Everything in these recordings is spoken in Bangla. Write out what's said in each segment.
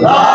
Yeah.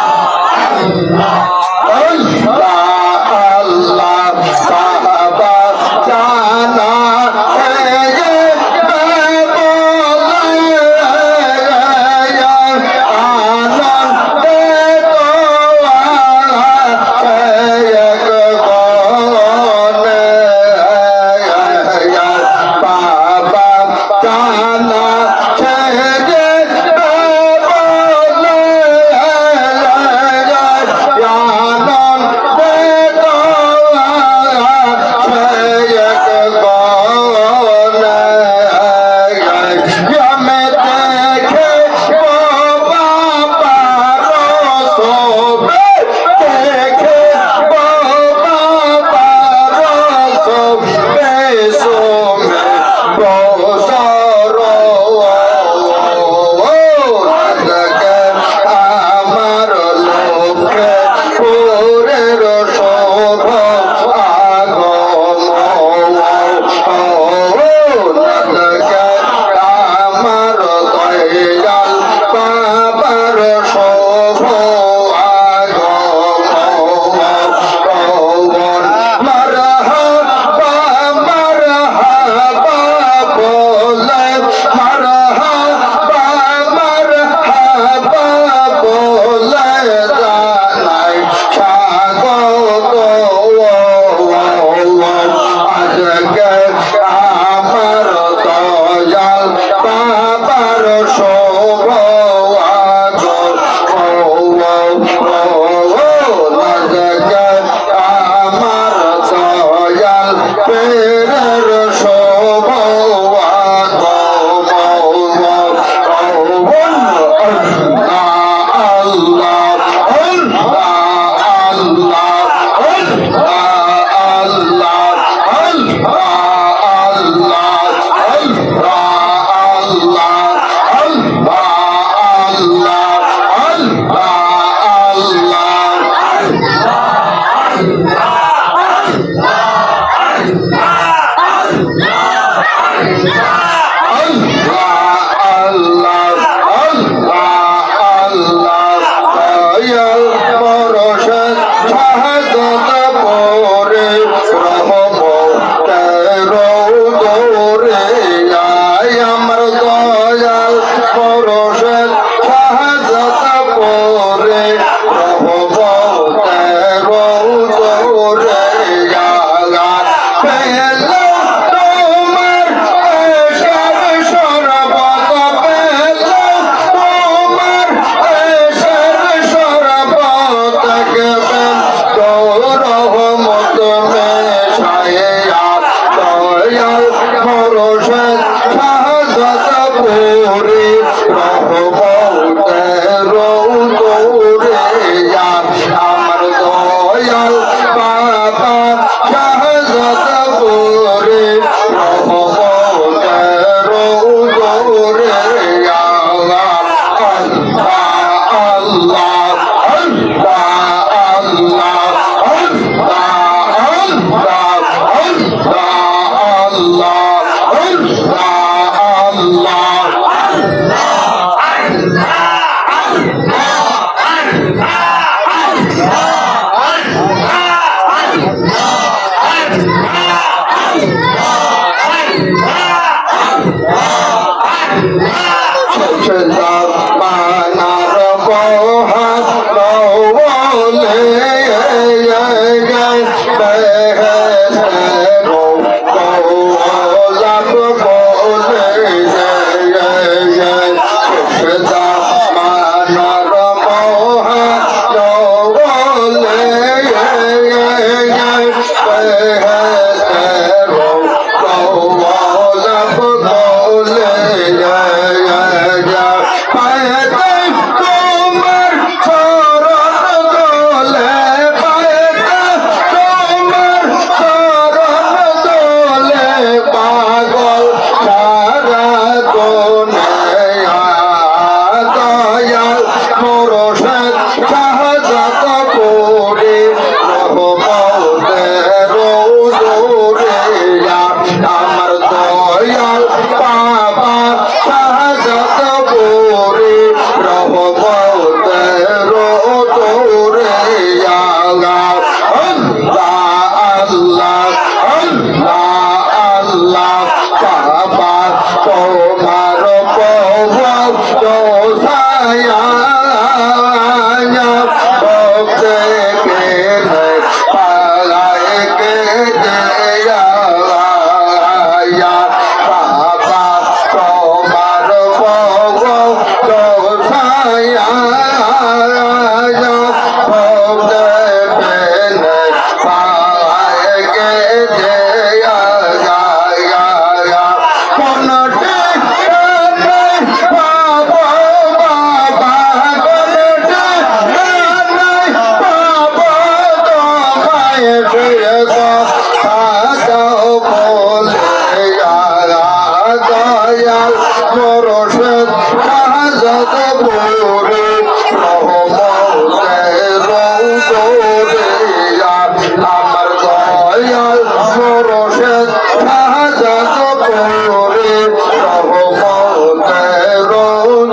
করে রহমতের করে আমার দয়াল মোরশেদ শাহজাদ করে রহমতের করে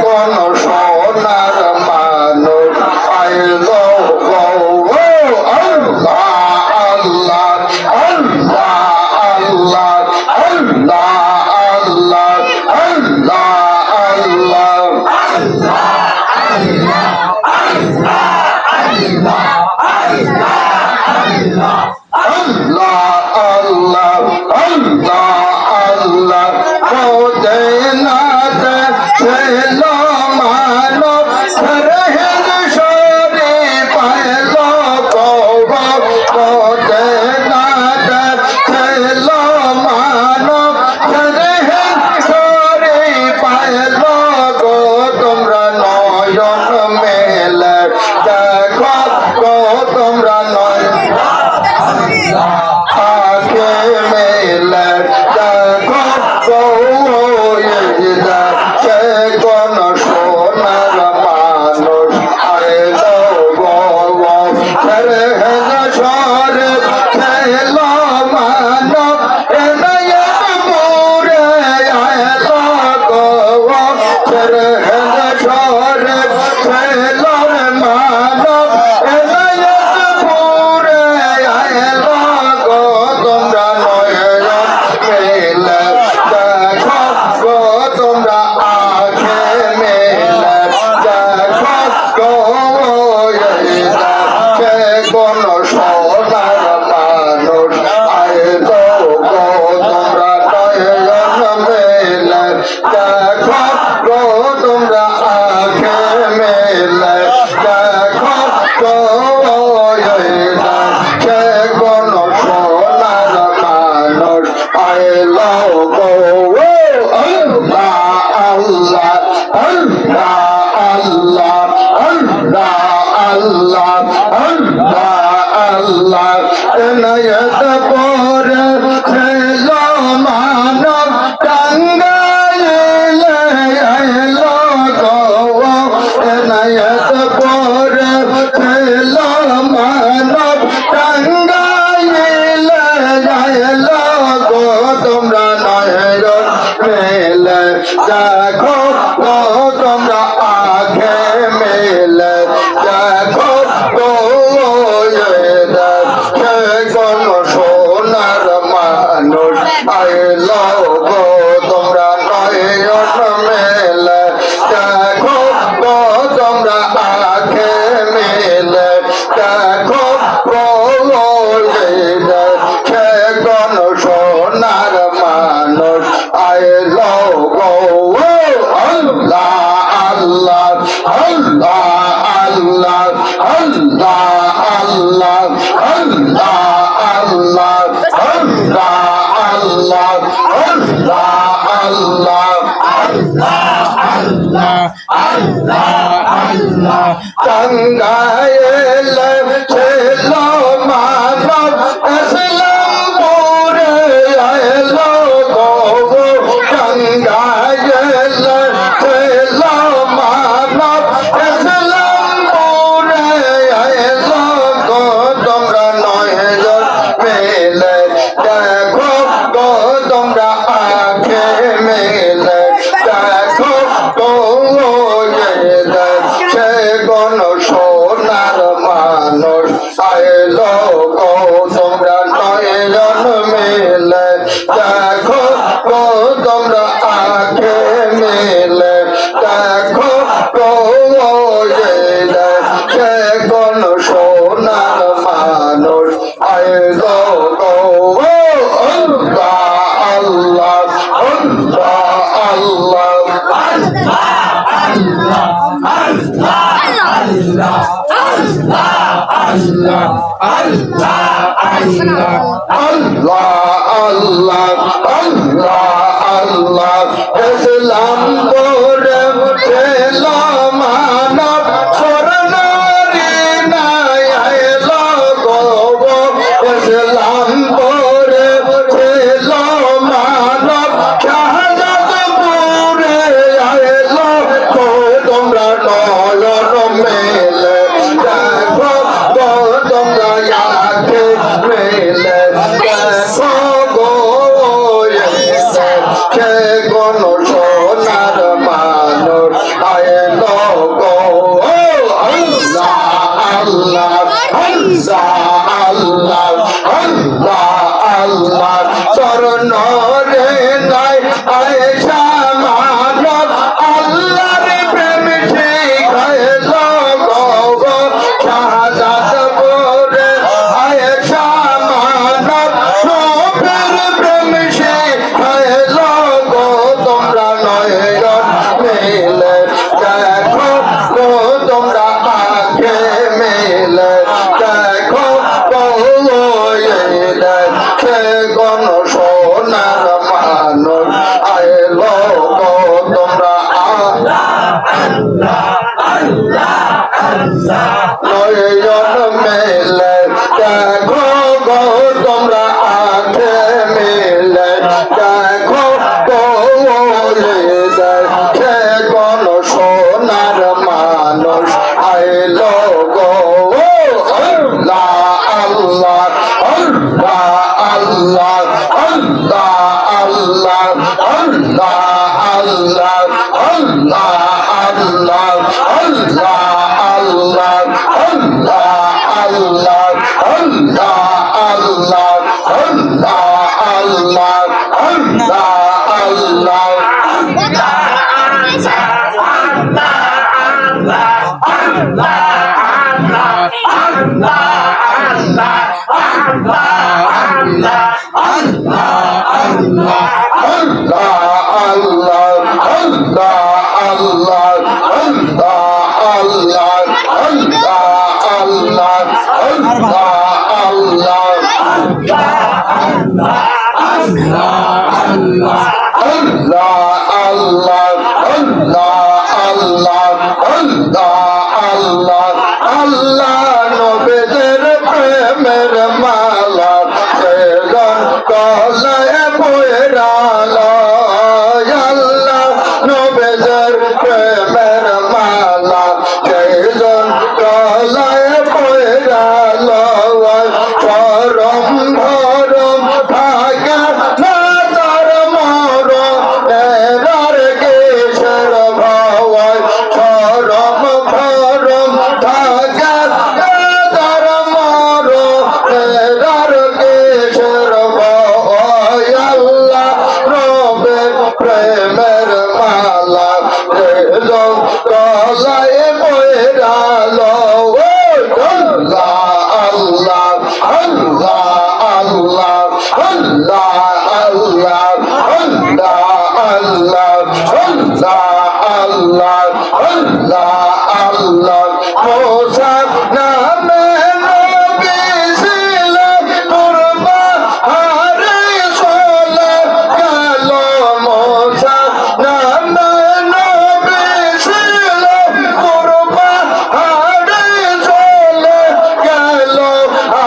কোন সোনার মানুষ মেলে দেখো তো সে কোন সোনার মানুষ আইল গো আল্লাহ আল্লাহ আল্লাহ আল্লাহ আল্লাহ আল্লাহ আল্লাহ আল্লাহ এনায়েত পরে ছিল মানব টাঙ্গাইলে আইলো গো এনায়েত পরে ছিল মানব টাঙ্গাইলে আইলো গো তোমরা নয়ন মেলে দেখো গো তোমরা আঁখে মেলে দেখো গো কোন সোনার মানুষ আইল গো তোমরা নয়ন মেলে দেখো গো তোমরা আঁখে মেলে দেখো গো সে কোন সোনার মানুষ আইল গো আল্লাহ আল্লাহ আল্লাহ আল্লাহ আল্লাহ আল্লাহ আল্লাহ আল্লাহ আল্লাহ আল্লাহ আল্লাহ টাঙ্গাইলে ছিল মানব ইসলামপুরে আইল গো টাঙ্গাইলে ছিল মানব ইসলামপুরে আইল গো তোমরা নয়জন মেলে দেখো গো তোমরা আঁখে মেলে দেখো গো সে কোন সোনার মানুষ আইল গো তোমরা নয়জন মেলে দেখো গো তোমরা আঁখে মেলে দেখো গো সে কোন সোনার মানুষ আইল গো আল্লাহ আল্লাহ আল্লাহ আল্লাহ আল্লাহ ইসলাম করে ছিল মানব স্বর্ণারি নাই আইল গো ইসলাম করে ছিল মানব শাহজাদপুরে আইল গো তোমরা নয়ন মেলে দেখো গো তোমরা আঁখে মেলে দেখো গো সে কোন সোনার মানুষ আইল গো আল্লাহ আল্লাহ আল্লাহ আল্লাহ আল্লাহ চরণ রে নাই আয়েশা মানব আল্লাহর প্রেম শিখাইল গো শাহজাদপুরে আয়েশা মানব নবীর প্রেম শিখাইল গো তোমরা নয়ন মেলে দেখো গো তোমরা আঁখে মেলে দেখো গো সে কোন সোনার মানুষ আইল গো তোমরা নয়ন মেলে দেখো গো তোমরা আঁখে মেলে দেখো গো সে কোন সোনার মানুষ আইল গো আল্লাহ আল্লাহ আল্লাহ আল্লাহ আল্লাহ আল্লাহ আল্লাহ আল্লাহ আল্লাহ আল্লাহ আল্লাহ আল্লাহ আল্লাহ আল্লাহ আল্লাহ আল্লাহ আল্লাহ আল্লাহ আল্লাহ আল্লাহ নবীদের প্রেমের মালা সেজন গলায় পয়রাল আল্লাহ নবীদের প্রেমের মালা সেজন গলায় পয়রাল চরম ধরম থাকা না তার মর এরার কেশর ভয় চরম ধরম থাকা না তার মর এরার কেশর ভয় আল্লাহ রবের প্রেমের মালা রেজম গলায় পয়রাল আল্লাহ আল্লাহ আল্লাহ আল্লাহ আল্লাহ আল্লাহ আল্লাহ আল্লাহ আল্লাহ আল্লাহ মোসা নামে নবী ছিল কুরবা হারে সোলে গেল মোসা নামে নবী ছিল কুরবা হারে সোলে গেল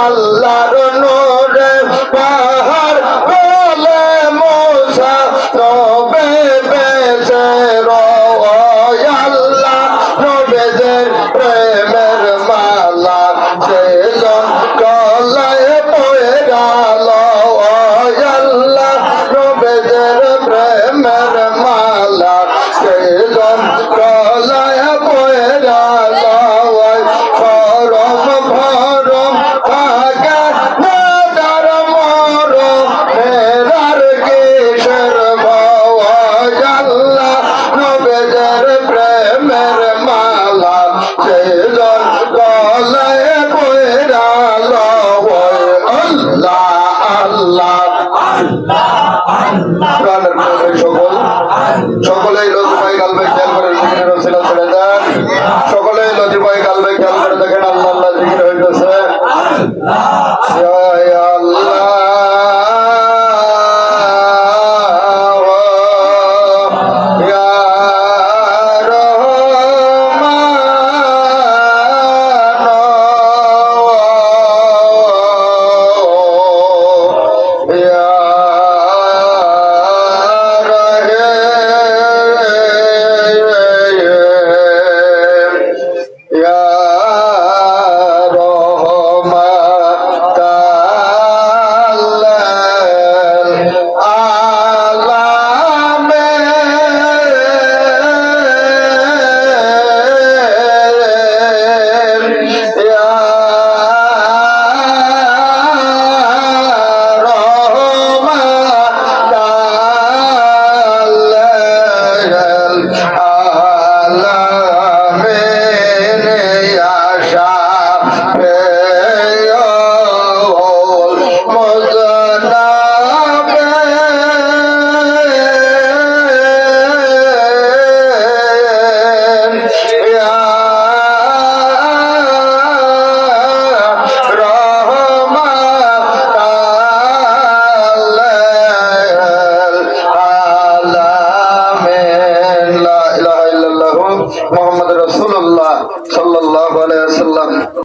আল্লাহর নূরে পাহাড় বলে মোসা নবে বেঁচে রয় আল্লাহ নবীদের প্রেমের মালা সেজন গলায় পয়রাল আল্লাহ নবীদের প্রেমের মালা সেজন গলায় পয়রাল ফরম ভরম থাকা না তার মর ফেরার কেশর ভয় আল্লাহ নবীদের প্রেমের মালা সেজন গলায় পয়রাল আল্লাহ আল্লাহ প্রাণের প্রেমের সকলেই লতিফাই কালবে খেয়াল করে ছেড়ে দেন সকলেই লতিফাই কালবে খেয়াল